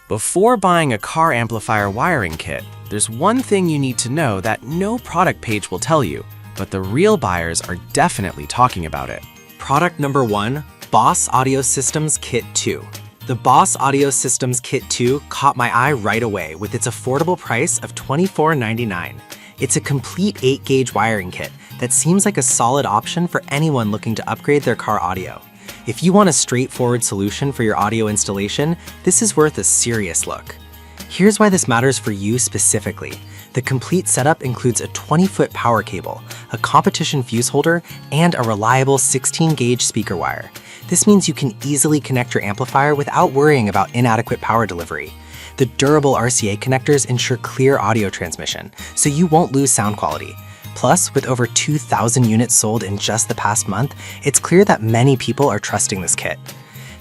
Before buying a car amplifier wiring kit, there's one thing you need to know that no product page will tell you, but the real buyers are definitely talking about it. Product number 1, Boss Audio Systems Kit 2. The Boss Audio Systems Kit 2 caught my eye right away with its affordable price of $24.99. It's a complete 8-gauge wiring kit that seems like a solid option for anyone looking to upgrade their car audio. If you want a straightforward solution for your audio installation, this is worth a serious look. Here's why this matters for you specifically. The complete setup includes a 20-foot power cable, a competition fuse holder, and a reliable 16-gauge speaker wire. This means you can easily connect your amplifier without worrying about inadequate power delivery. The durable RCA connectors ensure clear audio transmission, so you won't lose sound quality. Plus, with over 2,000 units sold in just the past month, it's clear that many people are trusting this kit.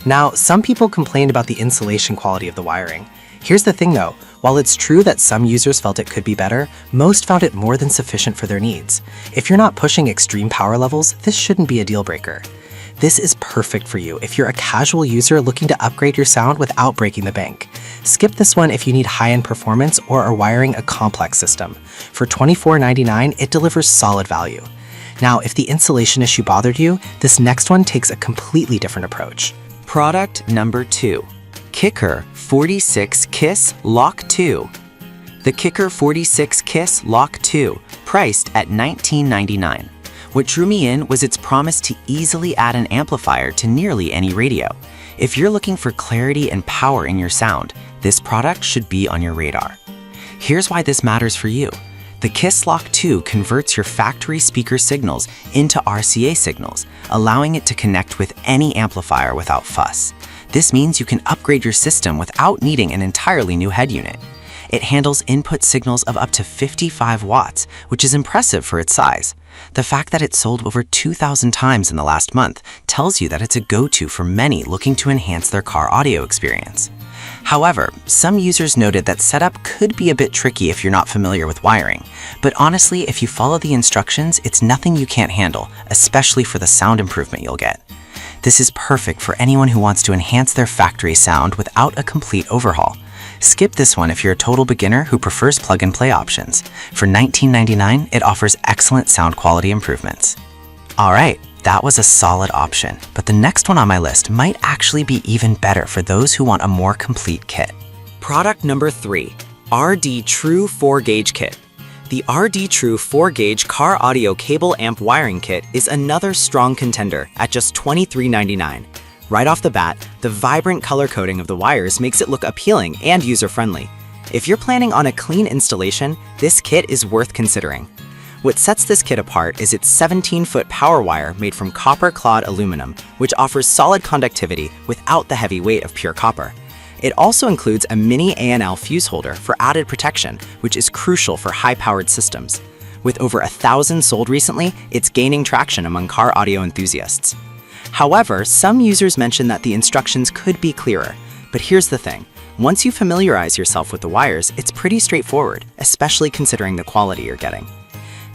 Now, some people complained about the insulation quality of the wiring. Here's the thing though, while it's true that some users felt it could be better, most found it more than sufficient for their needs. If you're not pushing extreme power levels, this shouldn't be a deal breaker. This is perfect for you if you're a casual user looking to upgrade your sound without breaking the bank. Skip this one if you need high-end performance or are wiring a complex system. For $24.99, it delivers solid value. Now, if the insulation issue bothered you, this next one takes a completely different approach. Product number 2, Kicker 46 Kiss Lock 2. The Kicker 46 Kiss Lock 2, priced at $19.99. What drew me in was its promise to easily add an amplifier to nearly any radio. If you're looking for clarity and power in your sound, this product should be on your radar. Here's why this matters for you. The Kiss Lock 2 converts your factory speaker signals into RCA signals, allowing it to connect with any amplifier without fuss. This means you can upgrade your system without needing an entirely new head unit. It handles input signals of up to 55 watts, which is impressive for its size. The fact that it sold over 2,000 times in the last month tells you that it's a go-to for many looking to enhance their car audio experience. However, some users noted that setup could be a bit tricky if you're not familiar with wiring. But honestly, if you follow the instructions, it's nothing you can't handle, especially for the sound improvement you'll get. This is perfect for anyone who wants to enhance their factory sound without a complete overhaul. Skip this one if you're a total beginner who prefers plug-and-play options. For $19.99, it offers excellent sound quality improvements. Alright, that was a solid option, but the next one on my list might actually be even better for those who want a more complete kit. Product number 3, RD True 4-Gauge Kit. The RD True 4-Gauge Car Audio Cable Amp Wiring Kit is another strong contender at just $23.99. Right off the bat, the vibrant color coding of the wires makes it look appealing and user-friendly. If you're planning on a clean installation, this kit is worth considering. What sets this kit apart is its 17-foot power wire made from copper-clad aluminum, which offers solid conductivity without the heavy weight of pure copper. It also includes a mini A&L fuse holder for added protection, which is crucial for high-powered systems. With over 1,000 sold recently, it's gaining traction among car audio enthusiasts. However, some users mention that the instructions could be clearer. But here's the thing. Once you familiarize yourself with the wires, it's pretty straightforward, especially considering the quality you're getting.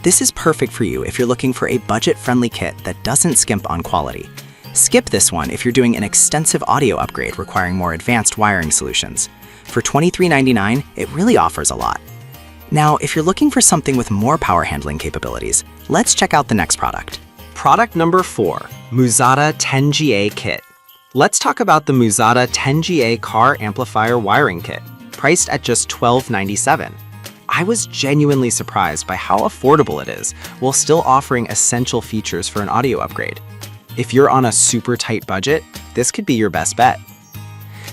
This is perfect for you if you're looking for a budget-friendly kit that doesn't skimp on quality. Skip this one if you're doing an extensive audio upgrade requiring more advanced wiring solutions. For $23.99, it really offers a lot. Now, if you're looking for something with more power handling capabilities, let's check out the next product. Product number 4, Muzada 10GA Kit. Let's talk about the Muzada 10GA Car Amplifier Wiring Kit, priced at just $12.97. I was genuinely surprised by how affordable it is, while still offering essential features for an audio upgrade. If you're on a super tight budget, this could be your best bet.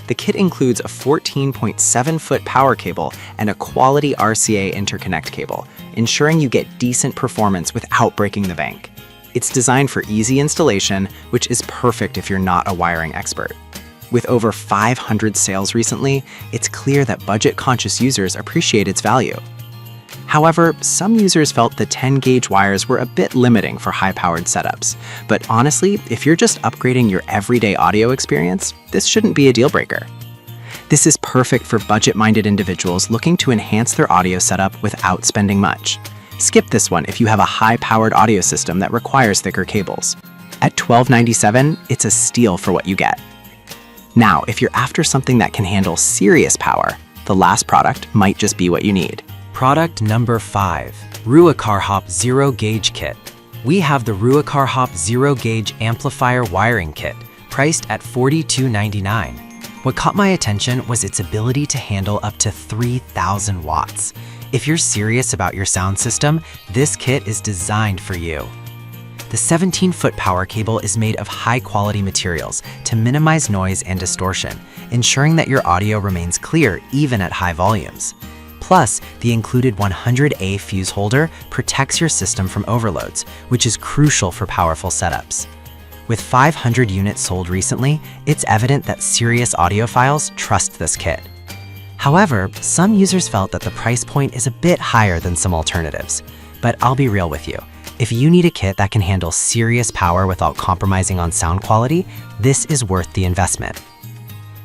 The kit includes a 14.7-foot power cable and a quality RCA interconnect cable, ensuring you get decent performance without breaking the bank. It's designed for easy installation, which is perfect if you're not a wiring expert. With over 500 sales recently, it's clear that budget-conscious users appreciate its value. However, some users felt the 10-gauge wires were a bit limiting for high-powered setups. But honestly, if you're just upgrading your everyday audio experience, this shouldn't be a deal-breaker. This is perfect for budget-minded individuals looking to enhance their audio setup without spending much. Skip this one if you have a high-powered audio system that requires thicker cables. At $12.97, it's a steal for what you get. Now, if you're after something that can handle serious power, the last product might just be what you need. Product number 5, Ruikar Hop Zero Gauge Kit. We have the Ruikar Hop Zero Gauge Amplifier Wiring Kit, priced at $42.99. What caught my attention was its ability to handle up to 3,000 watts. If you're serious about your sound system, this kit is designed for you. The 17-foot power cable is made of high-quality materials to minimize noise and distortion, ensuring that your audio remains clear even at high volumes. Plus, the included 100A fuse holder protects your system from overloads, which is crucial for powerful setups. With 500 units sold recently, it's evident that serious audiophiles trust this kit. However, some users felt that the price point is a bit higher than some alternatives. But I'll be real with you. If you need a kit that can handle serious power without compromising on sound quality, this is worth the investment.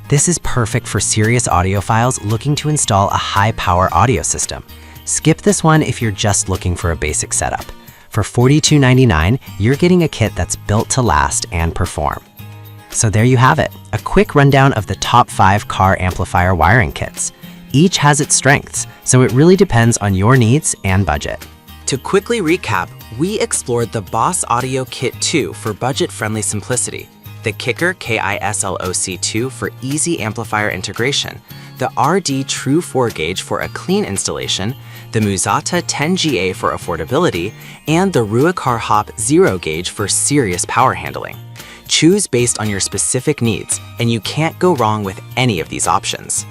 This is perfect for serious audiophiles looking to install a high-power audio system. Skip this one if you're just looking for a basic setup. For $42.99, you're getting a kit that's built to last and perform. So there you have it, a quick rundown of the top 5 car amplifier wiring kits. Each has its strengths, so it really depends on your needs and budget. To quickly recap, we explored the Boss Audio Kit 2 for budget-friendly simplicity, the Kicker KISLOC2 for easy amplifier integration, the RD True 4-gauge for a clean installation, the Muzata 10GA for affordability, and the Ruikar Hop Zero Gauge for serious power handling. Choose based on your specific needs, and you can't go wrong with any of these options.